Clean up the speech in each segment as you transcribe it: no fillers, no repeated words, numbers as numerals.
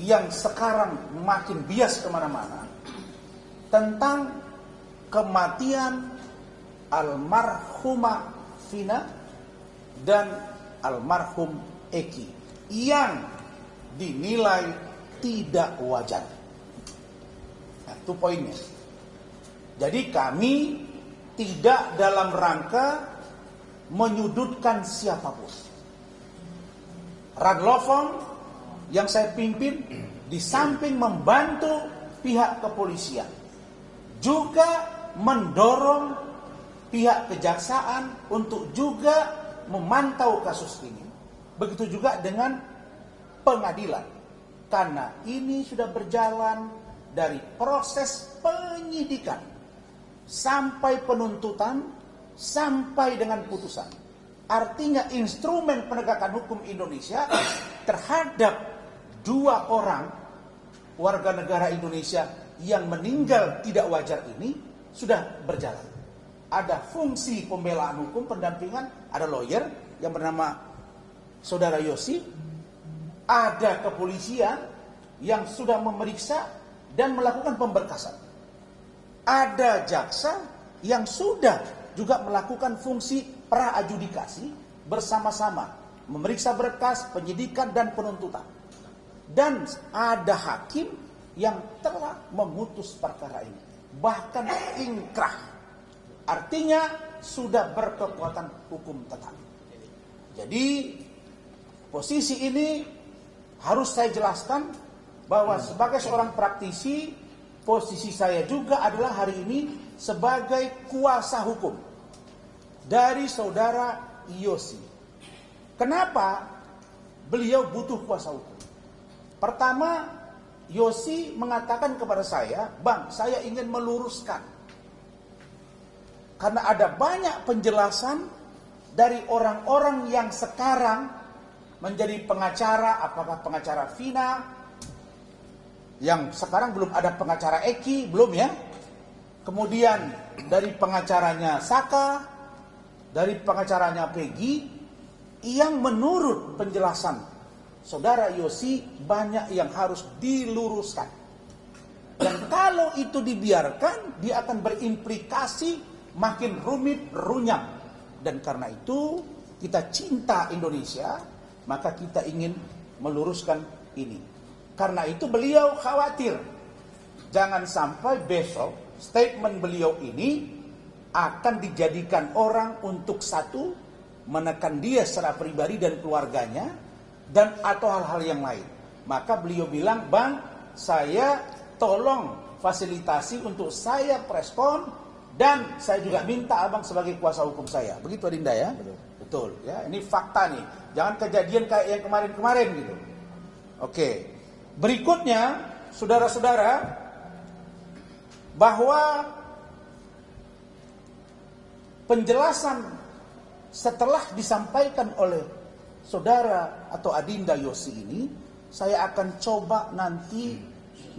yang sekarang makin bias kemana-mana tentang kematian almarhumah Vina dan almarhum Eki yang dinilai tidak wajar. Nah, itu poinnya. Jadi kami tidak dalam rangka menyudutkan siapapun. Radlofong yang saya pimpin di samping membantu pihak kepolisian juga mendorong pihak kejaksaan untuk juga memantau kasus ini. Begitu juga dengan pengadilan. Karena ini sudah berjalan dari proses penyidikan sampai penuntutan sampai dengan putusan. Artinya instrumen penegakan hukum Indonesia terhadap 2 orang warga negara Indonesia yang meninggal tidak wajar ini sudah berjalan. Ada fungsi pembelaan hukum, pendampingan, ada lawyer yang bernama Saudara Yosi, ada kepolisian yang sudah memeriksa dan melakukan pemberkasan. Ada jaksa yang sudah juga melakukan fungsi pra-adjudikasi bersama-sama, memeriksa berkas, penyidikan dan penuntutan. Dan ada hakim yang telah memutus perkara ini, bahkan ingkrah. Artinya sudah berkekuatan hukum tetap. Jadi posisi ini harus saya jelaskan bahwa sebagai seorang praktisi, posisi saya juga adalah hari ini sebagai kuasa hukum dari saudara Yosi. Kenapa beliau butuh kuasa hukum? Pertama, Yosi mengatakan kepada saya, "Bang, saya ingin meluruskan. Karena ada banyak penjelasan dari orang-orang yang sekarang menjadi pengacara, apakah pengacara Vina, yang sekarang belum ada pengacara Eki, belum ya. Kemudian dari pengacaranya Saka, dari pengacaranya Peggy, yang menurut penjelasan saudara Yosi banyak yang harus diluruskan. Dan kalau itu dibiarkan, dia akan berimplikasi makin rumit, runyam. Dan karena itu kita cinta Indonesia, maka kita ingin meluruskan ini. Karena itu beliau khawatir jangan sampai besok statement beliau ini akan dijadikan orang untuk satu, menekan dia secara pribadi dan keluarganya, dan atau hal-hal yang lain. Maka beliau bilang, "Bang, saya tolong fasilitasi untuk saya respon, dan saya juga minta abang sebagai kuasa hukum saya." Begitu Adinda ya? Betul ya, ini fakta nih. Jangan kejadian kayak yang kemarin-kemarin gitu. Oke. Berikutnya, saudara-saudara, bahwa penjelasan setelah disampaikan oleh saudara atau Adinda Yosi ini, saya akan coba nanti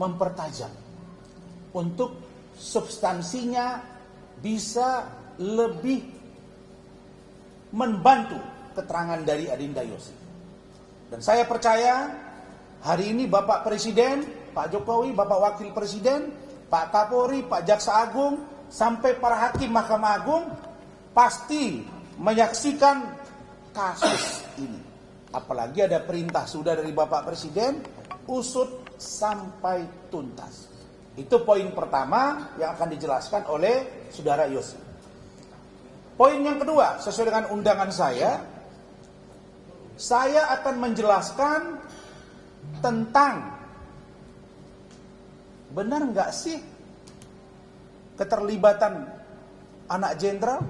mempertajam untuk substansinya bisa lebih membantu keterangan dari Adinda Yosi. Dan saya percaya hari ini Bapak Presiden, Pak Jokowi, Bapak Wakil Presiden, Pak Kapolri, Pak Jaksa Agung, sampai para hakim Mahkamah Agung pasti menyaksikan kasus ini. Apalagi ada perintah sudah dari Bapak Presiden, usut sampai tuntas. Itu poin pertama yang akan dijelaskan oleh saudara Yosi. Poin yang kedua, sesuai dengan undangan saya akan menjelaskan tentang benar nggak sih keterlibatan anak jenderal.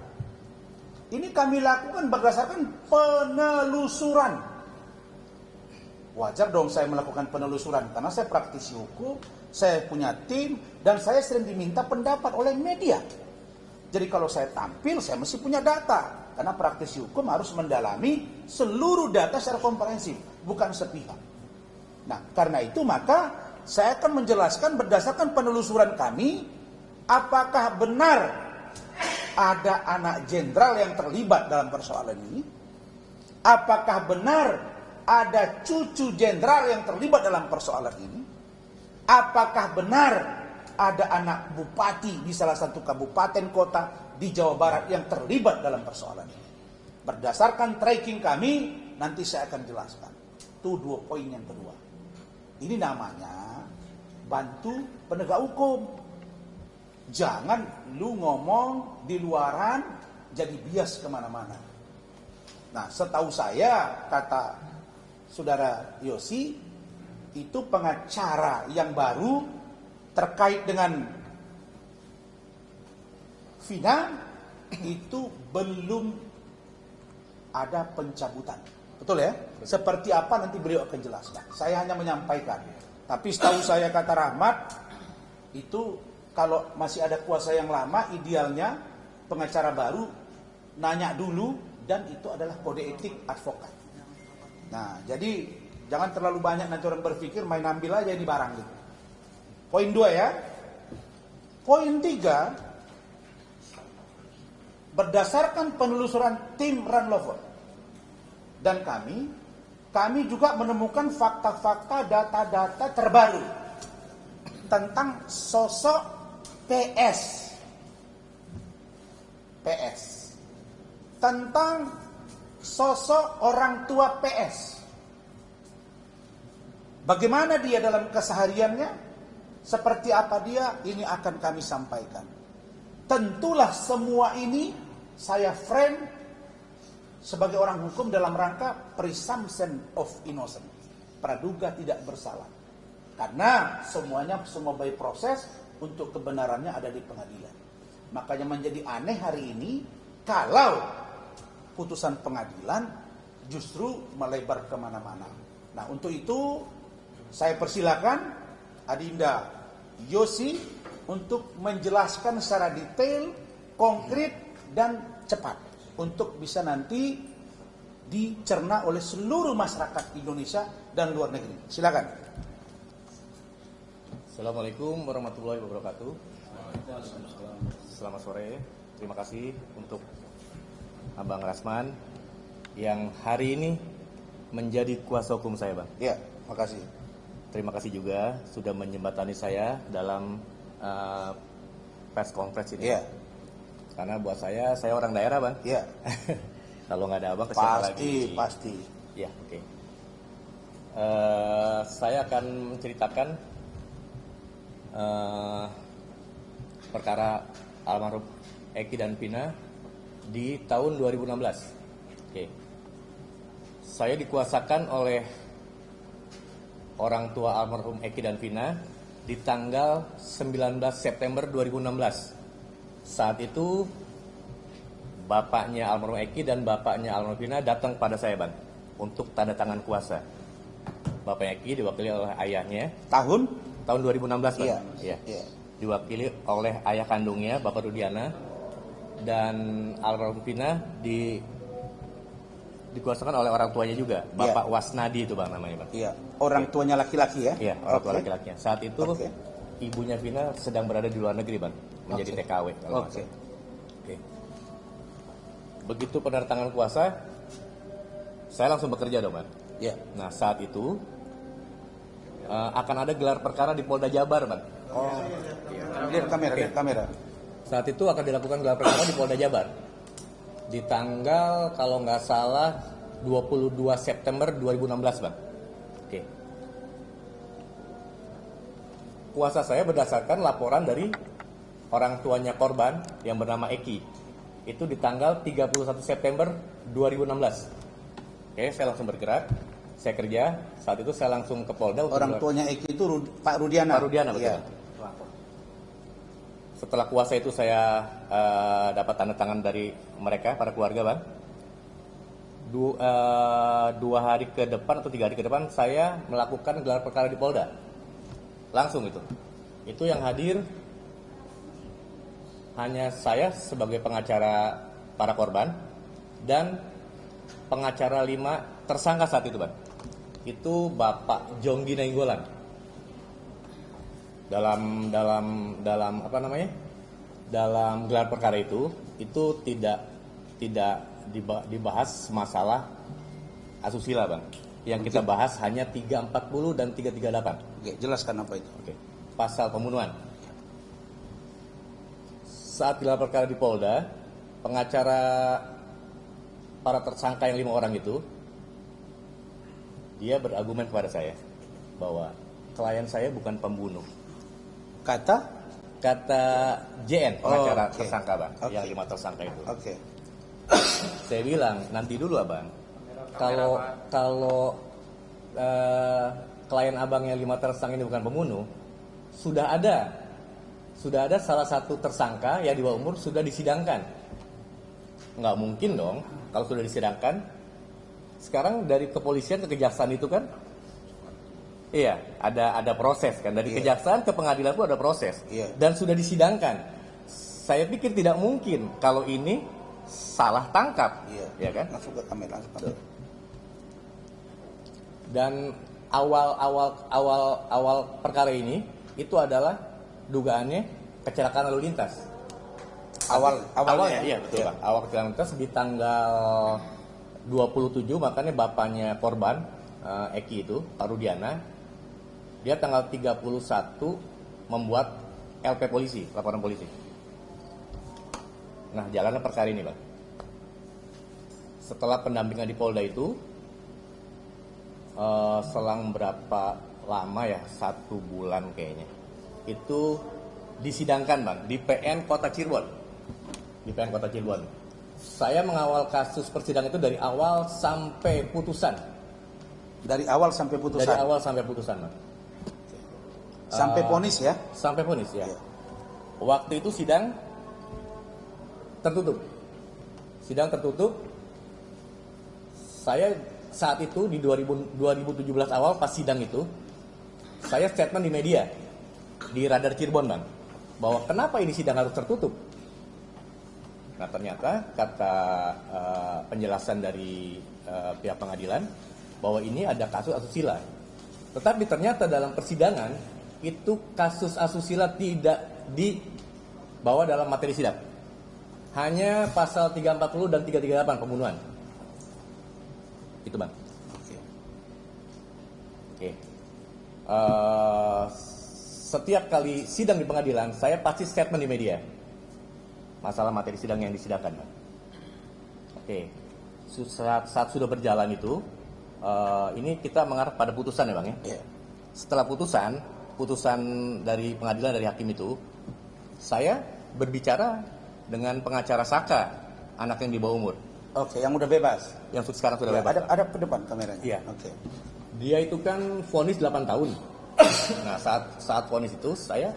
Ini kami lakukan berdasarkan penelusuran. Wajar dong saya melakukan penelusuran karena saya praktisi hukum, saya punya tim, dan saya sering diminta pendapat oleh media. Jadi kalau saya tampil, saya mesti punya data. Karena praktisi hukum harus mendalami seluruh data secara komprehensif, bukan sepihak. Nah, karena itu maka saya akan menjelaskan berdasarkan penelusuran kami, apakah benar ada anak jenderal yang terlibat dalam persoalan ini? Apakah benar ada cucu jenderal yang terlibat dalam persoalan ini? Apakah benar ada anak bupati di salah satu kabupaten kota di Jawa Barat yang terlibat dalam persoalan ini? Berdasarkan tracking kami, nanti saya akan jelaskan. Itu 2 poin yang kedua. Ini namanya bantu penegak hukum. Jangan lu ngomong di luaran jadi bias kemana-mana. Nah, setahu saya, kata Saudara Yosi, itu pengacara yang baru terkait dengan Vina itu belum ada pencabutan. Betul ya? Seperti apa nanti beliau akan jelaskan. Saya hanya menyampaikan. Tapi setahu saya, kata Rahmat, itu kalau masih ada kuasa yang lama, idealnya pengacara baru nanya dulu, dan itu adalah kode etik advokat. Nah, jadi jangan terlalu banyak nanti orang berpikir main ambil aja ini barang gitu. Poin 2 ya. Poin 3, berdasarkan penelusuran tim Ranlover dan kami juga menemukan fakta-fakta, data-data terbaru tentang sosok PS, tentang sosok orang tua PS. Bagaimana dia dalam kesehariannya, seperti apa dia, ini akan kami sampaikan. Tentulah semua ini saya frame sebagai orang hukum dalam rangka presumption of innocence, praduga tidak bersalah. Karena semua by proses untuk kebenarannya ada di pengadilan. Makanya menjadi aneh hari ini kalau putusan pengadilan justru melebar kemana-mana. Nah, untuk itu saya persilakan Adinda Yosi untuk menjelaskan secara detail, konkret, dan cepat untuk bisa nanti dicerna oleh seluruh masyarakat Indonesia dan luar negeri. Silakan. Assalamualaikum warahmatullahi wabarakatuh. Selamat sore. Terima kasih untuk Abang Rasman yang hari ini menjadi kuasa hukum saya, Bang. Ya, makasih. Terima kasih juga sudah menjembatani saya dalam press conference ini. Iya. Karena buat saya orang daerah, Bang. Iya. Kalau nggak ada Abang, ke siapa lagi? Pasti. Ya, oke. Saya akan menceritakan perkara almarhum Eki dan Vina di tahun 2016. Oke. Saya dikuasakan oleh orang tua almarhum Eki dan Vina di tanggal 19 September 2016. Saat itu bapaknya almarhum Eki dan bapaknya almarhum Vina datang pada saya, Bang, untuk tanda tangan kuasa. Bapak Eki diwakili oleh ayahnya. Tahun 2016, Bang. Iya. Diwakili oleh ayah kandungnya, Bapak Rudiana, dan almarhum Vina dikuasakan oleh orang tuanya juga, Bapak Wasnadi itu, Bang, namanya, Bang. Iya. Orang tuanya laki-laki ya? Iya, orang tua laki-lakinya. Saat itu ibunya Vina sedang berada di luar negeri, Bang, menjadi TKW. Oke. Begitu penandatangan kuasa, saya langsung bekerja dong, Bang. Iya. Nah, saat itu akan ada gelar perkara di Polda Jabar, Bang. Oh. Lihat kamera. Saat itu akan dilakukan gelar perkara di Polda Jabar. Di tanggal kalau nggak salah 22 September 2016, Bang. Oke. Kuasa saya berdasarkan laporan dari orang tuanya korban yang bernama Eki. Itu di tanggal 31 September 2016. Oke, saya langsung bergerak. Saya kerja. Saat itu saya langsung ke Polda. Orang tuanya Eki itu Pak Rudiana. Pak Rudiana, betul. Iya. Setelah kuasa itu saya dapat tanda tangan dari mereka, para keluarga, Bang. 2 hari ke depan atau 3 hari ke depan saya melakukan gelar perkara di Polda. Langsung itu. Itu yang hadir hanya saya sebagai pengacara para korban dan pengacara 5 tersangka saat itu, Bang. Itu Bapak Jonggi Nainggolan. Dalam apa namanya? Dalam gelar perkara itu tidak dibahas masalah asusila, Bang. Yang kita bahas hanya 340 dan 338. Oke, jelaskan apa itu. Oke. Pasal pembunuhan. Saat gelar perkara di Polda, pengacara para tersangka yang 5 orang itu, dia berargumen kepada saya bahwa klien saya bukan pembunuh. Kata JN, pengacara oke. tersangka, Bang, Oke. yang 5 tersangka itu. Oke. Saya bilang, nanti dulu Abang. Kalau klien Abang yang 5 tersangka ini bukan pembunuh, sudah ada salah satu tersangka yang di bawah umur sudah disidangkan. Nggak mungkin dong kalau sudah disidangkan. Sekarang dari kepolisian ke kejaksaan itu kan, iya, ada proses kan, dari kejaksaan ke pengadilan pun ada proses. Iya. Dan sudah disidangkan. Saya pikir tidak mungkin kalau ini salah tangkap, ya kan? Langsung ke kamera. Dan awal perkara ini itu adalah dugaannya kecelakaan lalu lintas. Awalnya Iya betul, Bang. Awal kecelakaan lalu lintas di tanggal 27, makanya bapaknya korban Eki itu, Pak Rudiana, dia tanggal 31 membuat LP polisi, laporan polisi. Nah, jalannya perkara ini, Bang. Setelah pendampingan di Polda itu, selang berapa lama ya, 1 bulan kayaknya, itu disidangkan, Bang, di PN Kota Cirebon. Saya mengawal kasus persidangan itu dari awal sampai putusan. Dari awal sampai putusan. Bang. Sampai vonis ya. Sampai vonis ya. Iya. Waktu itu sidang tertutup. Saya saat itu di 2017 awal pas sidang itu, saya statement di media, di Radar Cirebon, Bang, bahwa kenapa ini sidang harus tertutup. Nah, ternyata kata penjelasan dari pihak pengadilan bahwa ini ada kasus asusila. Tetapi ternyata dalam persidangan itu kasus asusila tidak dibawa dalam materi sidang. Hanya pasal 340 dan 338 pembunuhan. Itu, Bang. Oke. Setiap kali sidang di pengadilan, saya pasti statement di media. Masalah materi sidang yang disidangkan, Bang. Oke. Saat sudah berjalan itu, ini kita mengarah pada putusan ya, Bang ya. Iya. Setelah putusan dari pengadilan, dari hakim itu, saya berbicara dengan pengacara Saka, anak yang di bawah umur. Oke, yang udah bebas. Yang sekarang sudah Ya, bebas. ada ke depan kameranya. Iya. Oke. Dia itu kan vonis 8 tahun. Nah, saat vonis itu saya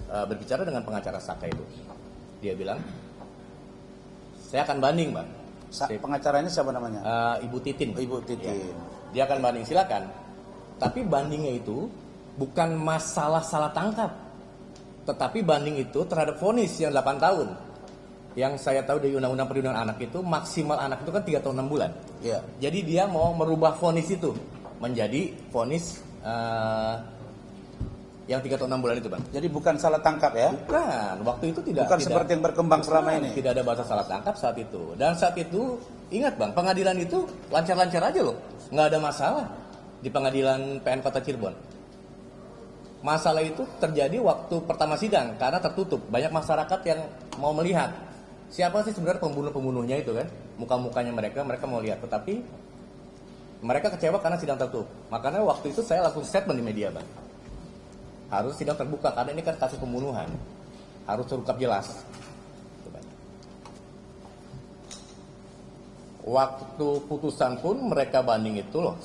berbicara dengan pengacara Saka itu. Dia bilang, saya akan banding, Bang. Pengacaranya siapa namanya? Ibu Titin. Ibu Titin. Ya. Dia akan banding, silakan. Tapi bandingnya itu bukan masalah salah tangkap, tetapi banding itu terhadap vonis yang 8 tahun. Yang saya tahu dari Undang-Undang Perlindungan Anak itu maksimal anak itu kan 3 tahun 6 bulan. Iya. Jadi dia mau merubah vonis itu menjadi vonis yang 3 tahun 6 bulan itu, Bang. Jadi bukan salah tangkap ya? Bukan, waktu itu tidak. Bukan seperti yang berkembang selama ini. Tidak ada bahasa salah tangkap saat itu. Dan saat itu, ingat Bang, pengadilan itu lancar-lancar aja loh. Nggak ada masalah di pengadilan PN Kota Cirebon. Masalah itu terjadi waktu pertama sidang karena tertutup. Banyak masyarakat yang mau melihat siapa sih sebenarnya pembunuh-pembunuhnya itu kan. Muka-mukanya mereka mau lihat. Tetapi mereka kecewa karena sidang tertutup. Makanya waktu itu saya langsung statement di media, Bang. Harus sidang terbuka karena ini kan kasus pembunuhan. Harus terungkap jelas. Waktu putusan pun mereka banding itu loh.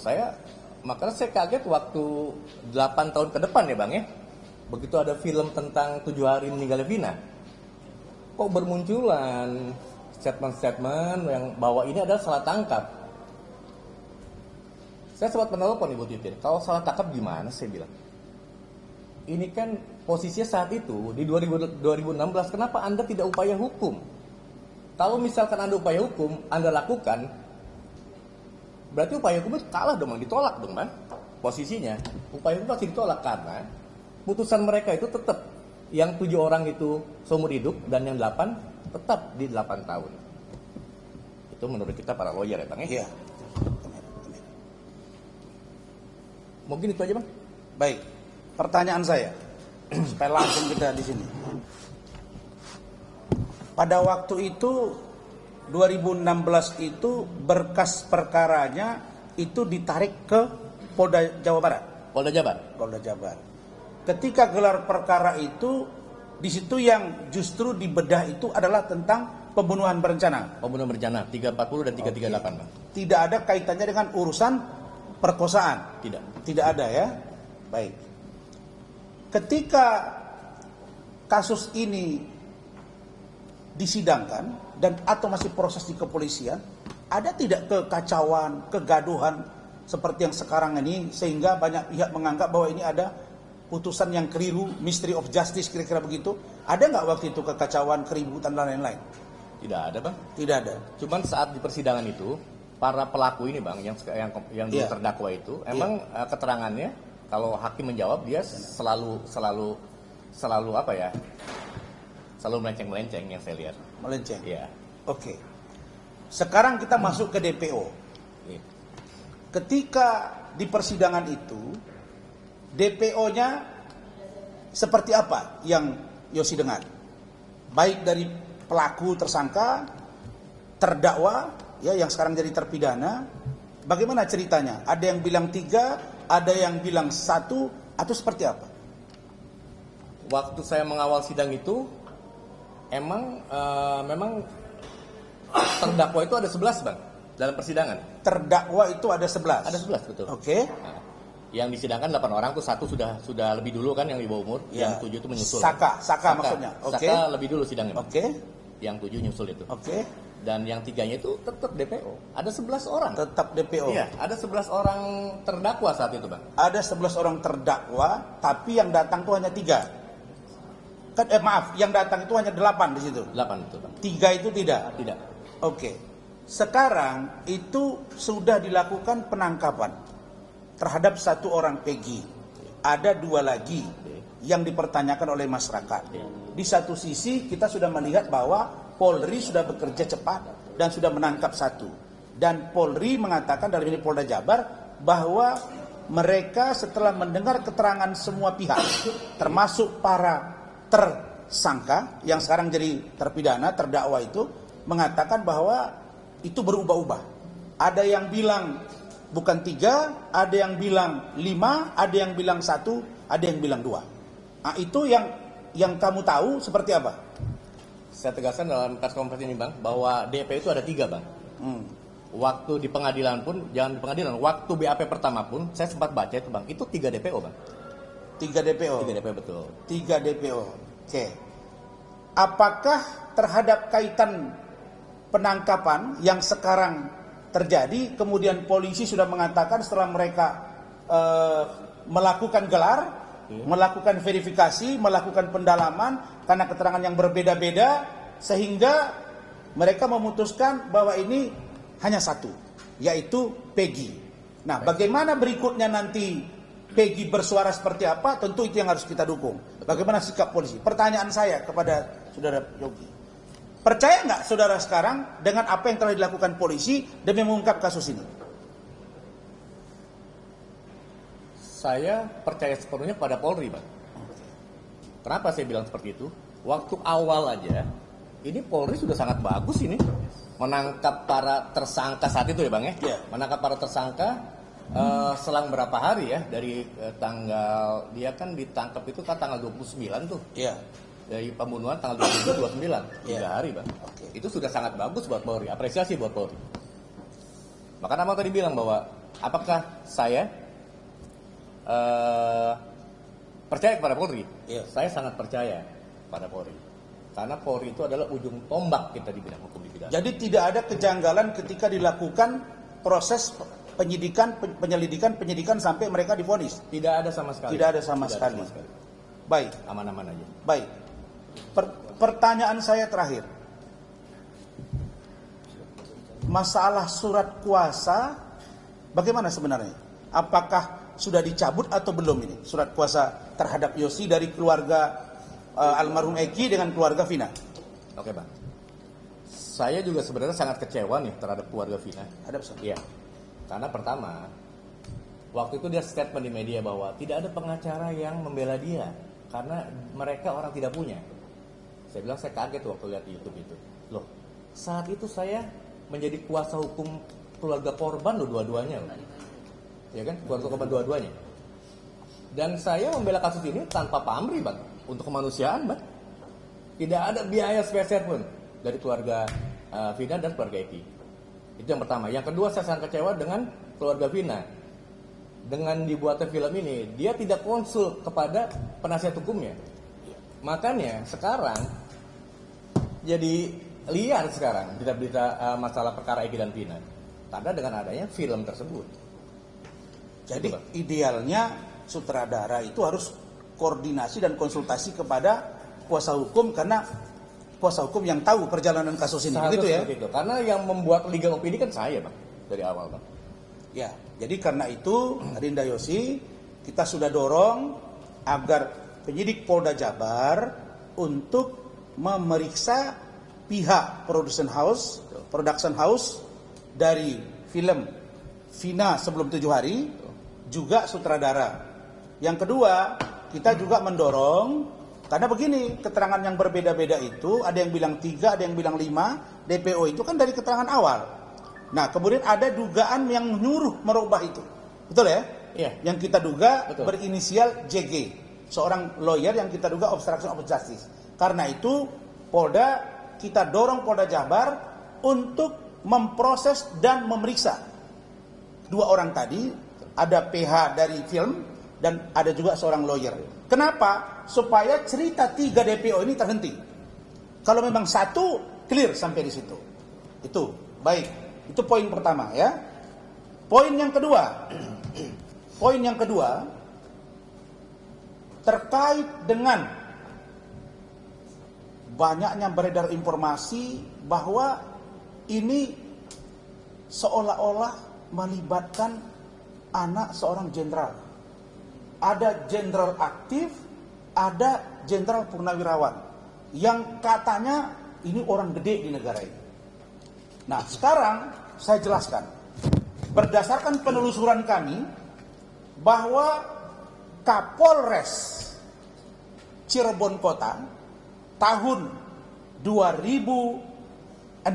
Makanya saya kaget waktu 8 tahun ke depan ya, Bang ya. Begitu ada film tentang 7 hari meninggalnya Vina, kok bermunculan statement-statement yang bahwa ini adalah salah tangkap. Saya sempat menelpon Ibu Titin, kalau salah tangkap gimana, saya bilang. Ini kan posisinya saat itu di 2016, kenapa Anda tidak upaya hukum? Kalau misalkan Anda upaya hukum, Anda lakukan, berarti upaya hukum itu kalah dong, ditolak dong, Bang. Posisinya, upaya hukum pasti ditolak karena putusan mereka itu tetap yang 7 orang itu seumur hidup dan yang 8 tetap di 8 tahun. Itu menurut kita para lawyer ya, Bang ya. Iya. Mungkin itu aja Bang. Baik, pertanyaan saya supaya langsung kita di sini. Pada waktu itu 2016 itu berkas perkaranya itu ditarik ke Polda Jawa Barat. Polda Jabar. Polda Jabar. Ketika gelar perkara itu, di situ yang justru dibedah itu adalah tentang pembunuhan berencana. Pembunuhan berencana 340 dan 338 Bang. Tidak ada kaitannya dengan urusan perkosaan. Tidak. Tidak ada ya. Baik. Ketika kasus ini disidangkan dan atau masih proses di kepolisian, ada tidak kekacauan, kegaduhan seperti yang sekarang ini sehingga banyak pihak menganggap bahwa ini ada putusan yang keliru, mystery of justice kira-kira begitu? Ada nggak waktu itu kekacauan, keributan dan lain-lain? Tidak ada Bang. Tidak ada. Cuman saat di persidangan itu para pelaku ini Bang yang dulu Iya. terdakwa itu emang keterangannya kalau hakim menjawab dia selalu apa ya? Selalu melenceng-melenceng yang saya lihat. Melenceng. Iya. Oke. Sekarang kita masuk ke DPO. Iya. Ketika di persidangan itu DPO-nya seperti apa yang Yosi dengar? Baik dari pelaku tersangka, terdakwa, ya yang sekarang jadi terpidana, bagaimana ceritanya? Ada yang bilang 3, ada yang bilang 1, atau seperti apa? Waktu saya mengawal sidang itu memang terdakwa itu ada 11 Bang dalam persidangan. Terdakwa itu ada 11. Ada 11 betul. Oke. Nah, yang disidangkan 8 orang tuh 1 sudah lebih dulu kan yang di bawah umur, Ya. yang 7 itu menyusul. Saka maksudnya. Oke. Saka lebih dulu sidangnya Bang. Oke. Yang 7 nyusul itu. Oke. Dan yang 3-nya itu tetap DPO. Ada 11 orang. Tetap DPO. Iya, ada 11 orang terdakwa saat itu Bang. Ada 11 orang terdakwa, tapi yang datang tuh hanya 3. Maaf, yang datang itu hanya 8 di situ. 8 itu Bang. 3 itu tidak. Tidak. Oke. Sekarang itu sudah dilakukan penangkapan terhadap 1 orang Peggy. Ada 2 lagi yang dipertanyakan oleh masyarakat. Di satu sisi kita sudah melihat bahwa Polri sudah bekerja cepat dan sudah menangkap 1. Dan Polri mengatakan dalam ini Polda Jabar bahwa mereka setelah mendengar keterangan semua pihak, termasuk para tersangka yang sekarang jadi terpidana, terdakwa itu, mengatakan bahwa itu berubah-ubah. Ada yang bilang bukan 3, ada yang bilang 5, ada yang bilang 1, ada yang bilang 2. Nah, itu yang kamu tahu seperti apa? Saya tegaskan dalam press conference ini Bang, bahwa DP itu ada 3 Bang. Waktu di pengadilan pun, jangan di pengadilan, waktu BAP pertama pun, saya sempat baca itu Bang, itu 3 DPO Bang. 3 DPO? 3 DPO betul. 3 DPO, oke. Apakah terhadap kaitan penangkapan yang sekarang terjadi, kemudian polisi sudah mengatakan setelah mereka melakukan gelar, melakukan verifikasi, melakukan pendalaman karena keterangan yang berbeda-beda, sehingga mereka memutuskan bahwa ini hanya 1, yaitu Peggy. Nah, bagaimana berikutnya nanti Peggy bersuara seperti apa, tentu itu yang harus kita dukung. Bagaimana sikap polisi? Pertanyaan saya kepada Saudara Yogi, percaya nggak saudara sekarang dengan apa yang telah dilakukan polisi demi mengungkap kasus ini? Saya percaya sepenuhnya pada Polri Bang. Kenapa saya bilang seperti itu? Waktu awal aja, ini Polri sudah sangat bagus ini menangkap para tersangka saat itu ya Bang ya. Iya. Menangkap para tersangka selang berapa hari ya dari tanggal, dia kan ditangkap itu kan tanggal 29 tuh. Iya. Dari pembunuhan tanggal 27, 29, 3 Iya. hari Bang. Oke. Itu sudah sangat bagus buat Polri, apresiasi buat Polri. Maka Abang tadi bilang bahwa apakah saya percaya kepada Polri? Iya. Saya sangat percaya pada Polri. Karena Polri itu adalah ujung tombak kita di bidang hukum di bidang. Jadi tidak ada kejanggalan ketika dilakukan proses penyelidikan sampai mereka divonis. Tidak ada sama sekali. Tidak ada sama sekali. Baik, Aman-aman aja. baik. Pertanyaan saya terakhir. Masalah surat kuasa bagaimana sebenarnya? Apakah sudah dicabut atau belum ini surat kuasa terhadap Yosi dari keluarga almarhum Eki dengan keluarga Vina? Oke Bang. Saya juga sebenarnya sangat kecewa nih terhadap keluarga Vina. Ada pesan? Iya. Karena pertama, Waktu itu dia statement di media bahwa tidak ada pengacara yang membela dia karena mereka orang tidak punya. Saya bilang saya kaget waktu lihat di YouTube itu. Loh, saat itu saya menjadi kuasa hukum keluarga korban loh dua-duanya loh. Ya kan, keluarga korban dua-duanya. Dan saya membela kasus ini tanpa pamrih, Bang, untuk kemanusiaan, Bang. Tidak ada biaya sepeser pun dari keluarga Vina dan keluarga Eki. Itu yang pertama. Yang kedua, saya sangat kecewa dengan keluarga Vina. Dengan dibuatnya film ini, dia tidak konsul kepada penasihat hukumnya. Makanya sekarang jadi liar sekarang berita-berita masalah perkara Eki dan Vina. Karena dengan adanya film tersebut. Jadi idealnya sutradara itu harus koordinasi dan konsultasi kepada kuasa hukum, karena kuasa hukum yang tahu perjalanan kasus ini. Begitu ya? Itu. Karena yang membuat legal opinion kan saya, Bang, dari awal, Bang. Ya, jadi karena itu Rinda Yosi, kita sudah dorong agar penyidik Polda Jabar untuk memeriksa pihak production house dari film Vina Sebelum 7 Hari, juga sutradara. Yang kedua, kita juga mendorong, karena begini, keterangan yang berbeda-beda itu, ada yang bilang 3, ada yang bilang 5, DPO itu kan dari keterangan awal. Nah, kemudian ada dugaan yang menyuruh merubah itu. Betul ya? Iya. Yang kita duga Betul. berinisial JG, seorang lawyer yang kita duga obstruction of justice. Karena itu, kita dorong Polda Jabar untuk memproses dan memeriksa dua orang tadi. Ada PH dari film dan ada juga seorang lawyer. Kenapa? Supaya cerita 3 DPO ini terhenti. Kalau memang satu, clear sampai di situ. Itu baik. Itu poin pertama ya. Poin yang kedua. Poin yang kedua terkait dengan banyaknya beredar informasi bahwa ini seolah-olah melibatkan anak seorang jenderal. Ada jenderal aktif, ada jenderal purnawirawan yang katanya ini orang gede di negara ini. Nah, sekarang saya jelaskan. Berdasarkan penelusuran kami bahwa Kapolres Cirebon Kota tahun 2016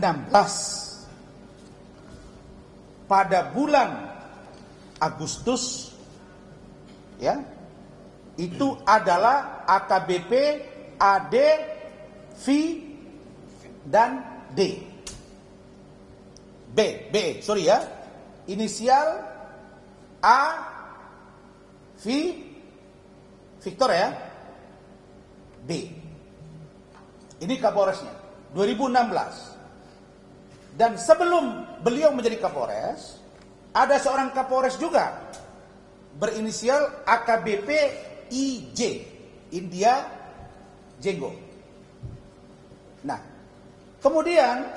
pada bulan Agustus ya, itu adalah AKBP AD, V dan D. Sorry ya. Inisial A, V, Victor ya, B. Ini Kapolresnya 2016. Dan sebelum beliau menjadi Kapolres, ada seorang Kapolres juga berinisial AKBP IJ, India Jenggo. Nah, kemudian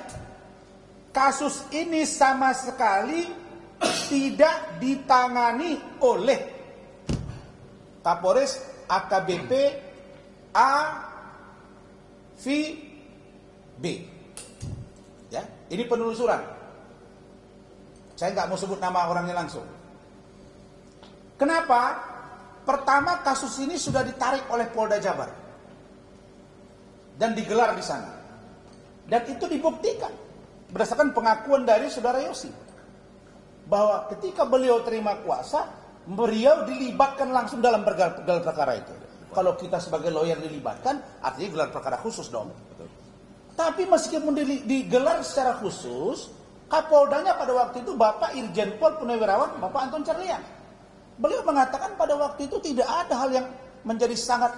kasus ini sama sekali tidak ditangani oleh Kapolres AKBP A, V, B. Ya, ini penelusuran. Saya nggak mau sebut nama orangnya langsung. Kenapa? Pertama, kasus ini sudah ditarik oleh Polda Jabar dan digelar di sana. Dan itu dibuktikan berdasarkan pengakuan dari saudara Yosi bahwa ketika beliau terima kuasa, beliau dilibatkan langsung dalam gelar perkara itu. Kalau kita sebagai lawyer dilibatkan, artinya gelar perkara khusus dong. Betul. Tapi meskipun digelar secara khusus, Kapoldanya pada waktu itu Bapak Irjen Pol Purnawirawan Bapak Anton Carlyan. Beliau mengatakan pada waktu itu tidak ada hal yang menjadi sangat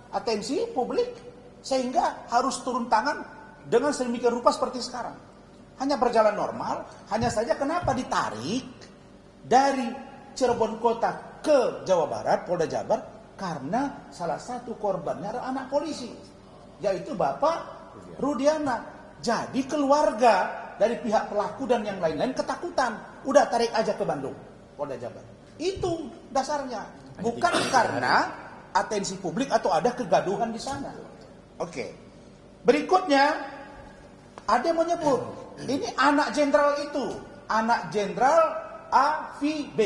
atensi publik sehingga harus turun tangan dengan sedemikian rupa seperti sekarang. Hanya berjalan normal, hanya saja kenapa ditarik dari Cirebon Kota ke Jawa Barat, Polda Jabar, karena salah satu korbannya adalah anak polisi, yaitu Bapak Rudiana. Jadi keluarga dari pihak pelaku dan yang lain-lain ketakutan. Udah tarik aja ke Bandung, Polda Jabar. Itu dasarnya. Bukan karena atensi publik atau ada kegaduhan di sana. Oke. Berikutnya, ada yang menyebut, ini anak jenderal itu. Anak jenderal A, V, B.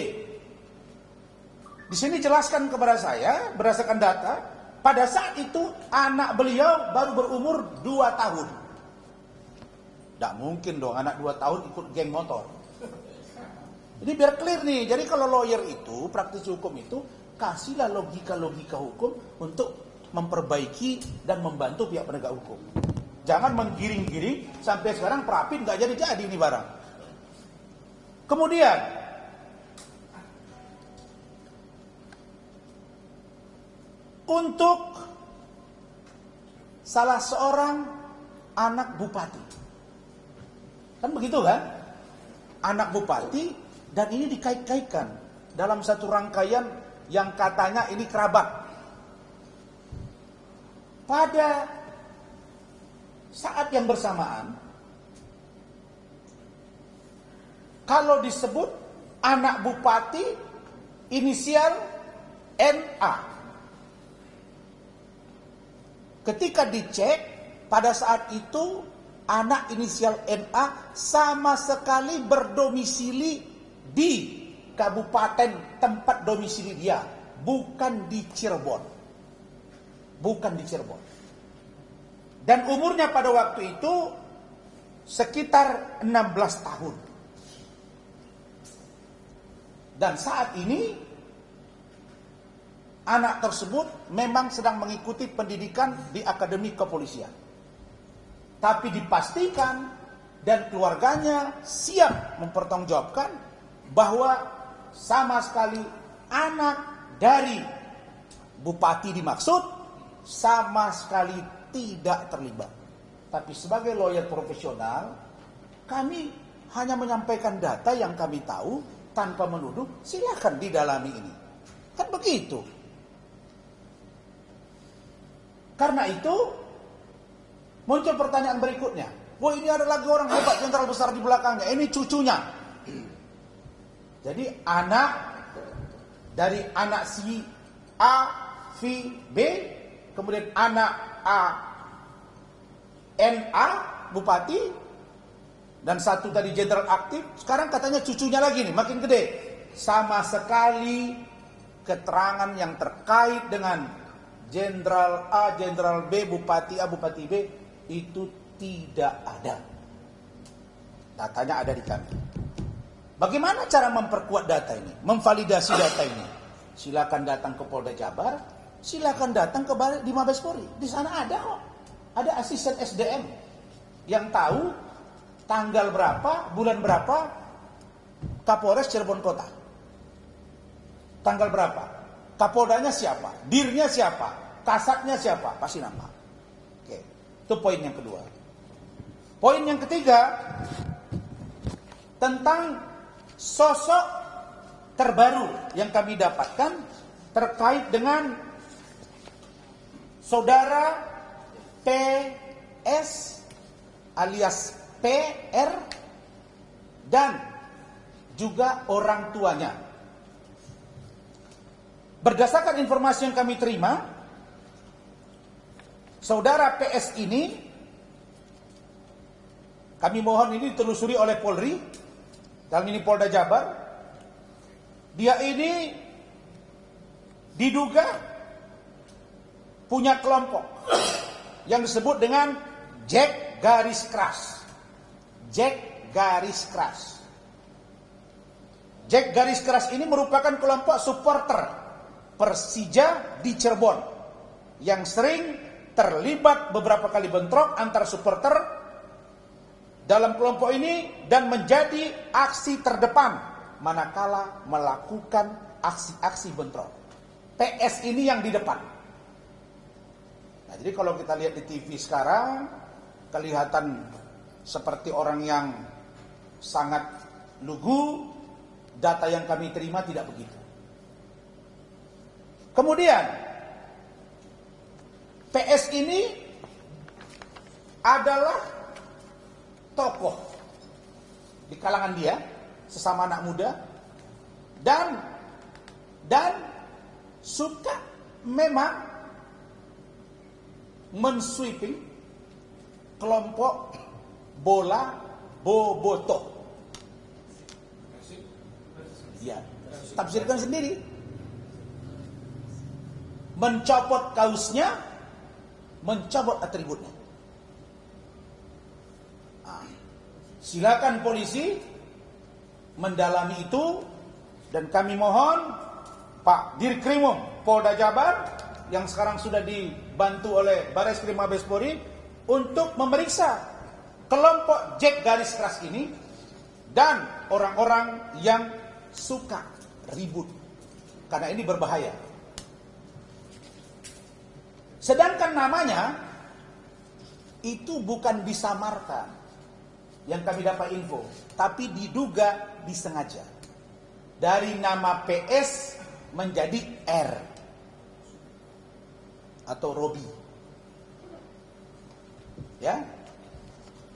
Di sini jelaskan kepada saya berdasarkan data, pada saat itu anak beliau baru berumur 2 tahun. Tidak mungkin dong anak 2 tahun ikut geng motor. Jadi biar clear nih, jadi kalau lawyer itu, praktisi hukum itu, kasihlah logika-logika hukum untuk memperbaiki dan membantu pihak penegak hukum. Jangan menggiring-giring sampai sekarang Prapin nggak jadi-jadi ini barang. Kemudian untuk salah seorang anak bupati, kan begitu kan? Anak bupati, dan ini dikait-kaitkan dalam satu rangkaian yang katanya ini kerabat. Pada saat yang bersamaan, kalau disebut anak bupati inisial NA, ketika dicek pada saat itu anak inisial NA sama sekali berdomisili di kabupaten tempat domisili dia, bukan di Cirebon. Bukan di Cirebon. Dan umurnya pada waktu itu sekitar 16 tahun. Dan saat ini anak tersebut memang sedang mengikuti pendidikan di Akademi Kepolisian. Tapi dipastikan dan keluarganya siap mempertanggungjawabkan bahwa sama sekali anak dari bupati dimaksud sama sekali tidak terlibat. Tapi sebagai lawyer profesional, kami hanya menyampaikan data yang kami tahu tanpa menuduh. Silakan didalami ini. Kan begitu. Karena itu muncul pertanyaan berikutnya. Wah, ini ada lagi orang hebat jenderal besar di belakangnya. Ini cucunya. Jadi anak dari anak si A, V, B, kemudian anak A, NA, bupati, dan satu tadi jenderal aktif. Sekarang katanya cucunya lagi nih, makin gede. Sama sekali keterangan yang terkait dengan jenderal A, jenderal B, bupati A, bupati B itu tidak ada. Datanya ada di kami. Bagaimana cara memperkuat data ini, memvalidasi data ini? Silakan datang ke Polda Jabar, silakan datang ke di Mabes Polri. Di sana ada kok. Ada asisten SDM yang tahu tanggal berapa, bulan berapa Kapolres Cirebon Kota. Tanggal berapa? Kapoldanya siapa? Dirnya siapa? Kasatnya siapa? Pasti nama. Oke. Itu poin yang kedua. Poin yang ketiga tentang sosok terbaru yang kami dapatkan terkait dengan saudara PS alias PR dan juga orang tuanya. Berdasarkan informasi yang kami terima, saudara PS ini, kami mohon ini ditelusuri oleh Polri, dalam ini Polda Jabar. Dia ini diduga punya kelompok yang disebut dengan Jack Garis Keras. Jack Garis Keras. Jack Garis Keras ini merupakan kelompok supporter Persija di Cirebon yang sering terlibat beberapa kali bentrok antar supporter dalam kelompok ini dan menjadi aksi terdepan manakala melakukan aksi-aksi bentrok. PS ini yang di depan. Nah, jadi kalau kita lihat di TV sekarang kelihatan seperti orang yang sangat lugu. Data yang kami terima tidak begitu. Kemudian PS ini adalah tokoh di kalangan dia, sesama anak muda, dan suka memang mensweeping kelompok bola Bobotoh. Ya, tafsirkan sendiri. mencopot kaosnya, mencopot atributnya. Nah, silakan polisi mendalami itu, dan kami mohon Pak Dirkrimum Polda Jabar yang sekarang sudah dibantu oleh Bareskrim Mabes Polri untuk memeriksa kelompok Jack garis keras ini dan orang-orang yang suka ribut, karena ini berbahaya. Sedangkan namanya itu bukan disamarkan yang kami dapat info, tapi diduga disengaja. Dari nama PS menjadi R atau Robi. Ya.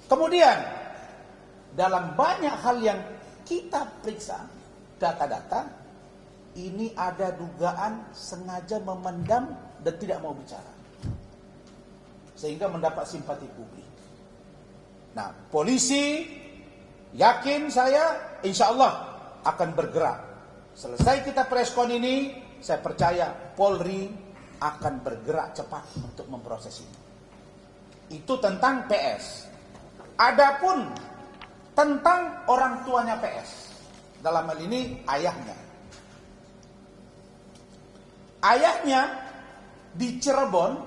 Kemudian dalam banyak hal yang kita periksa data-data, ini ada dugaan sengaja memendam dan tidak mau bicara, sehingga mendapat simpati publik. Nah, polisi yakin saya insya Allah akan bergerak. Selesai kita preskon ini, saya percaya Polri akan bergerak cepat untuk memproses ini. Itu tentang PS. Adapun tentang orang tuanya PS, dalam hal ini ayahnya. Ayahnya di Cirebon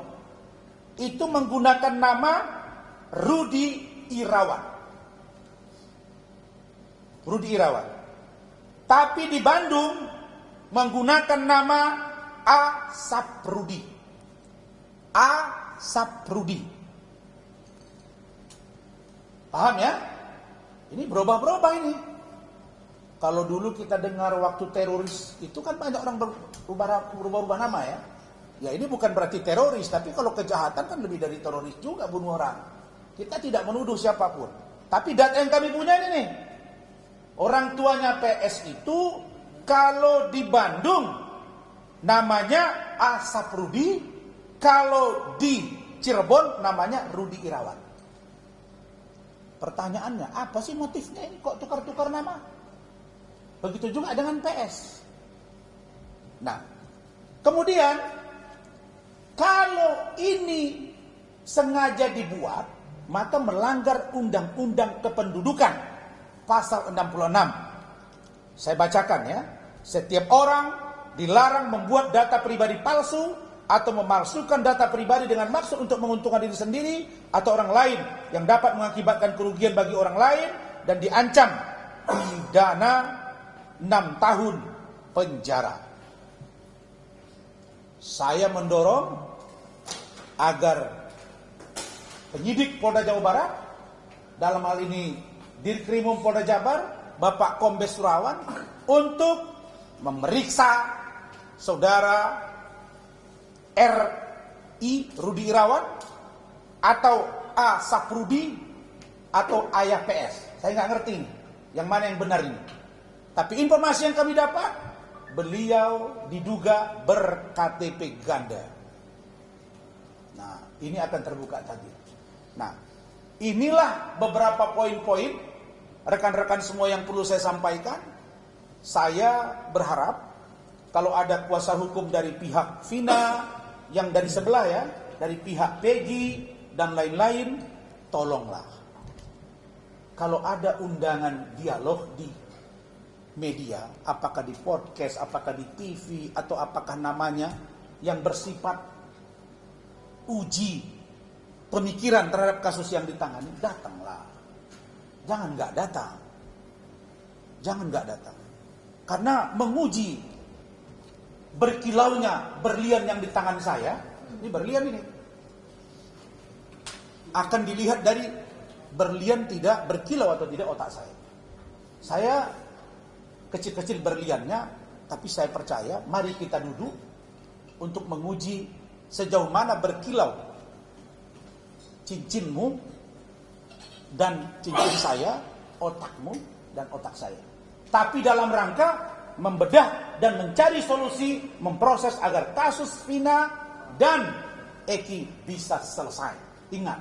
itu menggunakan nama Rudi Irawan. Rudi Irawan. Tapi di Bandung menggunakan nama A. Saprudi. A. Saprudi. Paham ya? Ini berubah-berubah ini. Kalau dulu kita dengar waktu teroris, itu kan banyak orang berubah-ubah nama ya. Ya ini bukan berarti teroris, tapi kalau kejahatan kan lebih dari teroris juga, bunuh orang. Kita tidak menuduh siapapun. Tapi data yang kami punya ini nih. Orang tuanya PS itu kalau di Bandung namanya A. Saprudi, kalau di Cirebon namanya Rudi Irawan. Pertanyaannya, apa sih motifnya ini kok tukar-tukar nama? Begitu juga dengan PS. Nah, kemudian kalau ini sengaja dibuat, maka melanggar Undang-Undang Kependudukan pasal 66. Saya bacakan ya. Setiap orang dilarang membuat data pribadi palsu atau memalsukan data pribadi dengan maksud untuk menguntungkan diri sendiri atau orang lain yang dapat mengakibatkan kerugian bagi orang lain, dan diancam pidana 6 tahun penjara. Saya mendorong agar penyidik Polda Jawa Barat, dalam hal ini Dirkrimum Polda Jabar, Bapak Kombes Surawan, untuk memeriksa saudara R.I. Rudi Irawan atau A. Saprudi atau ayah PS. Saya nggak ngerti yang mana yang benar ini. Tapi informasi yang kami dapat, beliau diduga ber-KTP ganda. Nah, ini akan terbuka tadi. Nah, inilah beberapa poin-poin rekan-rekan semua yang perlu saya sampaikan. Saya berharap kalau ada kuasa hukum dari pihak Vina yang dari sebelah ya, dari pihak Peggy dan lain-lain, tolonglah. Kalau ada undangan dialog di media, apakah di podcast, apakah di TV, atau apakah namanya, yang bersifat uji pemikiran terhadap kasus yang ditangani, datanglah. Jangan nggak datang. Jangan nggak datang. Karena menguji berkilaunya berlian yang di tangan saya, ini berlian ini, akan dilihat dari berlian tidak berkilau atau tidak otak saya. Saya kecil-kecil berliannya, tapi saya percaya, mari kita duduk untuk menguji sejauh mana berkilau cincinmu dan cincin saya, otakmu dan otak saya. Tapi dalam rangka membedah dan mencari solusi, memproses agar kasus Vina dan Eki bisa selesai. Ingat,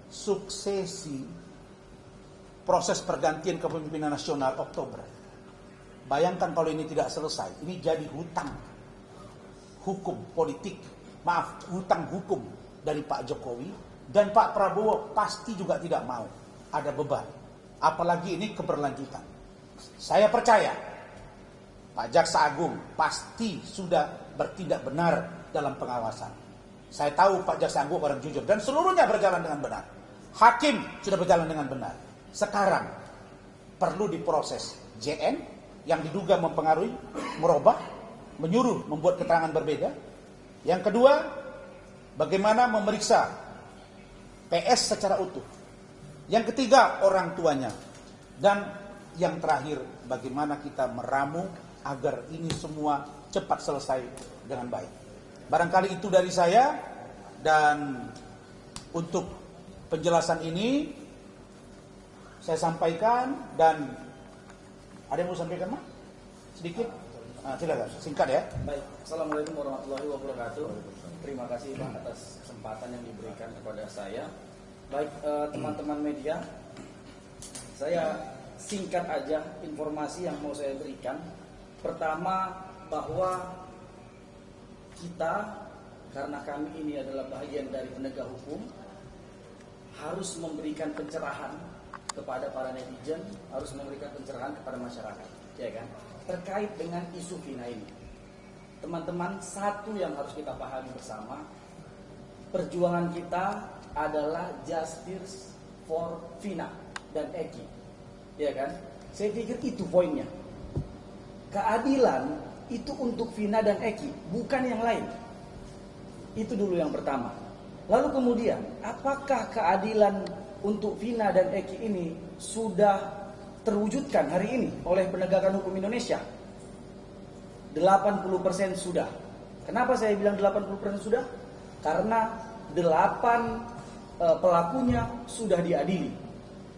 suksesi proses pergantian kepemimpinan nasional Oktober. Bayangkan kalau ini tidak selesai, ini jadi hutang. hukum politik, hutang hukum dari Pak Jokowi, dan Pak Prabowo pasti juga tidak mau ada beban. Apalagi ini keberlanjutan. Saya percaya Pak Jaksa Agung pasti sudah bertindak benar dalam pengawasan. Saya tahu Pak Jaksa Agung orang jujur dan seluruhnya berjalan dengan benar. Hakim sudah berjalan dengan benar. Sekarang perlu diproses JN yang diduga mempengaruhi, merubah, menyuruh membuat keterangan berbeda. Yang kedua, bagaimana memeriksa PS secara utuh. Yang ketiga, orang tuanya. Dan yang terakhir, bagaimana kita meramu agar ini semua cepat selesai dengan baik. Barangkali itu dari saya, dan untuk penjelasan ini saya sampaikan. Dan ada yang mau sampaikan, Mak? Sedikit? Silakan, singkat ya. Baik, Assalamualaikum warahmatullahi wabarakatuh. Terima kasih Pak atas kesempatan yang diberikan kepada saya. Baik, teman-teman media, saya singkat aja informasi yang mau saya berikan. Pertama, bahwa kita, karena kami ini adalah bagian dari penegak hukum, harus memberikan pencerahan kepada para netizen, harus memberikan pencerahan kepada masyarakat, ya kan? Terkait dengan isu Vina ini. Teman-teman, satu yang harus kita pahami bersama, perjuangan kita adalah justice for Vina dan Eki, ya kan? Saya pikir itu poinnya. Keadilan itu untuk Vina dan Eki, bukan yang lain. Itu dulu yang pertama. Lalu kemudian, apakah keadilan untuk Vina dan Eki ini sudah terwujudkan hari ini oleh penegakan hukum Indonesia? 80% sudah. Kenapa saya bilang 80% sudah? Karena 8 pelakunya sudah diadili.